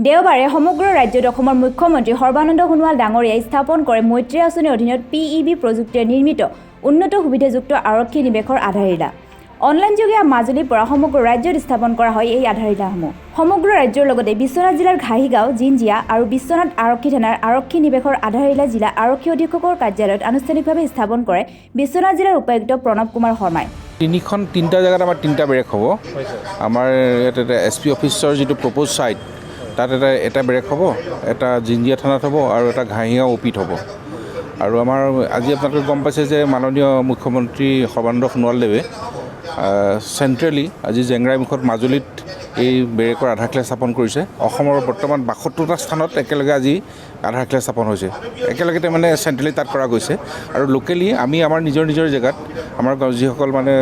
দেওবাৰে সমগ্ৰ ৰাজ্যত অসমৰ মুখ্যমন্ত্ৰী সৰ্বানন্দ সোণোৱাল ডাঙৰীয়াই স্থাপন কৰে মৈত্ৰী আঁচনিৰ অধীনত PEB প্ৰযুক্তিৰে নিৰ্মিত উন্নত সুবিধাযুক্ত আৰক্ষী নিৱেশৰ আধাৰশিলা। অনলাইনযোগে মাজুলীৰ পৰা সমগ্ৰ ৰাজ্যত স্থাপন কৰা হয় এই আধাৰশিলাসমূহ। সমগ্ৰ ৰাজ্যৰ লগতে বিশ্বনাথ জিলাৰ ঘাহিগাঁও, জিঞ্জিয়া আৰু বিশ্বনাথ আৰক্ষী থানাৰ আৰক্ষী নিৱেশৰ আধাৰশিলা জিলা আৰক্ষী অধীক্ষকৰ কাৰ্যালয়ত আনুষ্ঠানিকভাৱে স্থাপন কৰে বিশ্বনাথ জিলাৰ উপায়ুক্ত প্ৰণৱ কুমাৰ শৰ্মাই। তিনিটা জেগাত আমাৰ তিনিটা বেৰেক হ'ব। আমাৰ ইয়াত SP অফিচৰ যিটো প্ৰপ'জ ছাইট তাত এটা বেৰেক হ'ব, এটা জিঞ্জিয়া থানাত হ'ব আৰু এটা ঘাহিগাঁও OPত হ'ব। আৰু আমাৰ আজি আপোনালোকে গম পাইছে যে মাননীয় মুখ্যমন্ত্ৰী সৰ্বানন্দ সোণোৱালদেৱে চেণ্ট্ৰেলি আজি জেংৰাইমুখত মাজুলীত এই বেৰেকৰ আধাৰশিলা স্থাপন কৰিছে। অসমৰ বৰ্তমান 72টা স্থানত একেলগে আজি আধাৰশিলা স্থাপন হৈছে। একেলগে মানে চেণ্ট্ৰেলি তাত কৰা গৈছে আৰু লোকেলি আমি আমাৰ নিজৰ জেগাত আমাৰ যিসকল মানে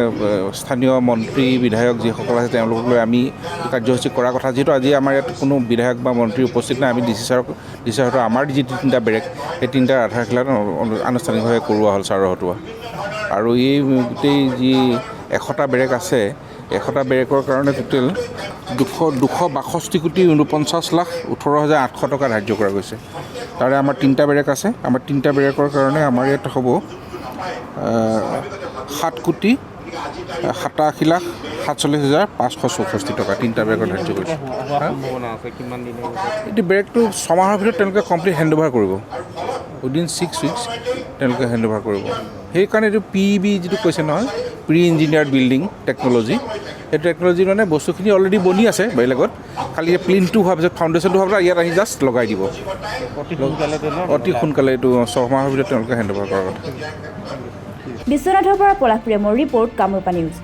স্থানীয় মন্ত্ৰী বিধায়ক যিসকল আছে তেওঁলোকক লৈ আমি কাৰ্যসূচী কৰাৰ কথা। যিহেতু আজি আমাৰ ইয়াত কোনো বিধায়ক বা মন্ত্ৰী উপস্থিত নাই, আমি DC ছাৰক আমাৰ যি তিনিটা বেৰেক সেই তিনিটাৰ আধাৰশিলা আনুষ্ঠানিকভাৱে কৰোৱা হ'ল ছাৰৰ হতুৱা। আৰু এই গোটেই যি 100টা বেৰেক আছে, 100টা বেৰেকৰ কাৰণে টোটেল 262,49,18,18,800 টকা ধাৰ্য কৰা গৈছে। তাৰে আমাৰ তিনিটা বেৰেক আছে। আমাৰ তিনিটা বেৰেকৰ কাৰণে আমাৰ ইয়াত হ'ব 7,87,47,564 টকা তিনিটা বেৰেকৰ ধাৰ্য কৰিছে। এইটো বেৰেকটো 6 মাহৰ ভিতৰত তেওঁলোকে কমপ্লিট হেণ্ডঅভাৰ কৰিব। উইদিন 6 উইকছ তেওঁলোকে হেণ্ডঅভাৰ কৰিব। সেইকাৰণে এইটো PEB যিটো কৈছে নহয়, প্ৰি ইঞ্জিনিয়াৰ্ড বিল্ডিং টেকন'লজি, সেই টেকন'লজি মানে বস্তুখিনি অলৰেডি বনি আছে বেলেগত, খালি প্লিনটো হোৱাৰ পিছত ফাউণ্ডেশ্যনটো হোৱাৰ পিছত ইয়াত আহি জাষ্ট লগাই দিব। অতি সোনকালে এইটো 6 মাহৰ ভিতৰত তেওঁলোকে হেণ্ডঅভাৰ কৰাৰ কথা। বিশ্বনাথৰ পৰা পলাশ প্ৰেমৰ ৰিপৰ্ট, কামৰূপা নিউজ।